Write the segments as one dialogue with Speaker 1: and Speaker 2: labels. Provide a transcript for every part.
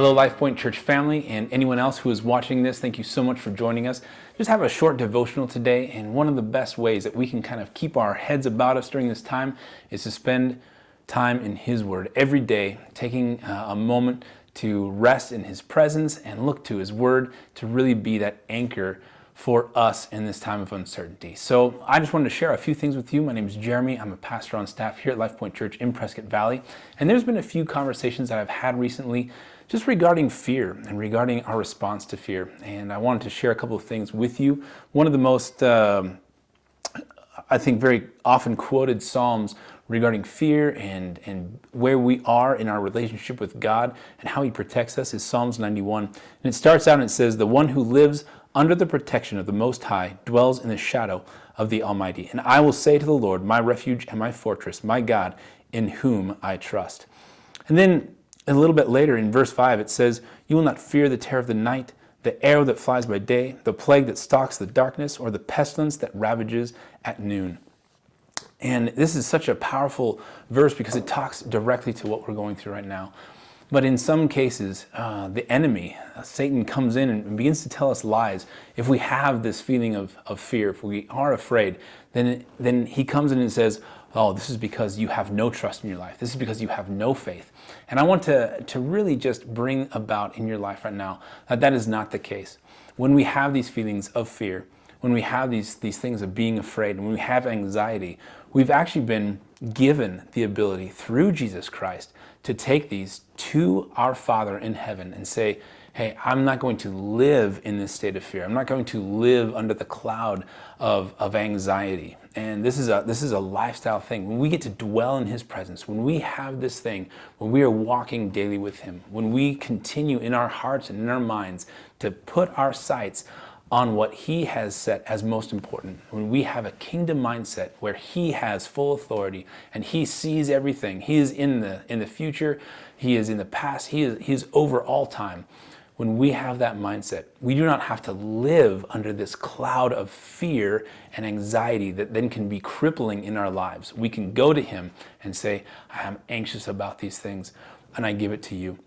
Speaker 1: Hello, LifePoint Church family, and anyone else who is watching this, thank you so much for joining us. Just have a short devotional today, and one of the best ways that we can kind of keep our heads about us during this time is to spend time in His Word every day, taking a moment to rest in His presence and look to His Word to really be that anchor for us in this time of uncertainty. So I just wanted to share a few things with you. My name is Jeremy. I'm a pastor on staff here at LifePoint Church in Prescott Valley. And there's been a few conversations that I've had recently just regarding fear and regarding our response to fear. And I wanted to share a couple of things with you. One of the most, I think, very often quoted Psalms regarding fear and where we are in our relationship with God and how He protects us is Psalms 91. And it starts out and it says, "The one who lives under the protection of the Most High dwells in the shadow of the Almighty. And I will say to the Lord, my refuge and my fortress, my God, in whom I trust." And then a little bit later in verse 5, it says, "You will not fear the terror of the night, the arrow that flies by day, the plague that stalks the darkness, or the pestilence that ravages at noon." And this is such a powerful verse because it talks directly to what we're going through right now. But in some cases, the enemy, Satan, comes in and begins to tell us lies. If we have this feeling of fear, if we are afraid, then he comes in and says, "Oh, this is because you have no trust in your life. This is because you have no faith." And I want to really just bring about in your life right now that is not the case. When we have these feelings of fear, when we have these things of being afraid, and when we have anxiety, we've actually been given the ability through Jesus Christ to take these to our Father in heaven and say, "Hey, I'm not going to live in this state of fear. I'm not going to live under the cloud of anxiety." And this is a lifestyle thing. When we get to dwell in His presence, when we have this thing, when we are walking daily with Him, when we continue in our hearts and in our minds to put our sights on what He has set as most important, when we have a kingdom mindset where He has full authority and He sees everything, He is in the future, He is in the past, He is over all time. When we have that mindset, we do not have to live under this cloud of fear and anxiety that then can be crippling in our lives. We can go to Him and say, "I am anxious about these things, and I give it to you."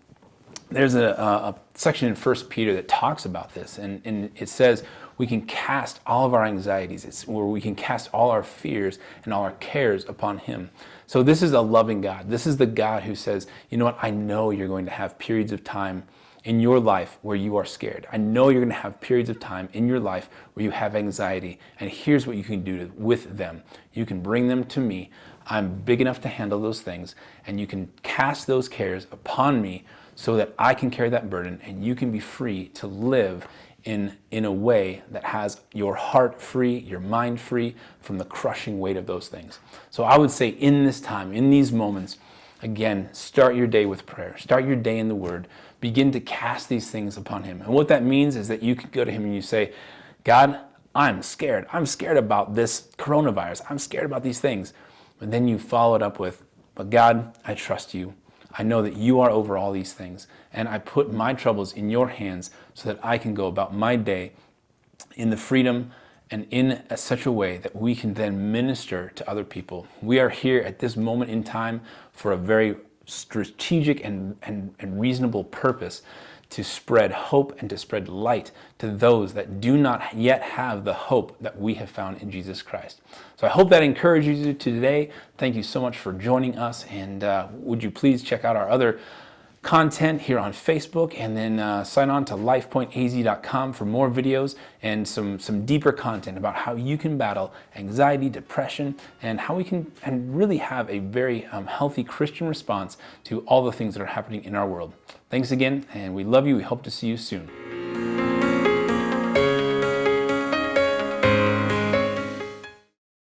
Speaker 1: There's a section in 1 Peter that talks about this, and it says we can cast all of our anxieties, it's where we can cast all our fears and all our cares upon Him. So this is a loving God. This is the God who says, "You know what, I know you're going to have periods of time in your life where you are scared. I know you're going to have periods of time in your life where you have anxiety, and here's what you can do with them. You can bring them to me. I'm big enough to handle those things, and you can cast those cares upon me so that I can carry that burden, and you can be free to live in a way that has your heart free, your mind free from the crushing weight of those things." So I would say in this time, in these moments, again, start your day with prayer. Start your day in the Word. Begin to cast these things upon Him. And what that means is that you can go to Him and you say, "God, I'm scared. I'm scared about this coronavirus. I'm scared about these things." But then you follow it up with, "But God, I trust you. I know that you are over all these things, and I put my troubles in your hands so that I can go about my day in the freedom and in such a way that we can then minister to other people." We are here at this moment in time for a very strategic and reasonable purpose, to spread hope and to spread light to those that do not yet have the hope that we have found in Jesus Christ. So I hope that encourages you today. Thank you so much for joining us, and would you please check out our other content here on Facebook, and then sign on to lifepointaz.com for more videos and some deeper content about how you can battle anxiety, depression, and how we can and really have a very healthy Christian response to all the things that are happening in our world. Thanks again, and we love you. We hope to see you soon.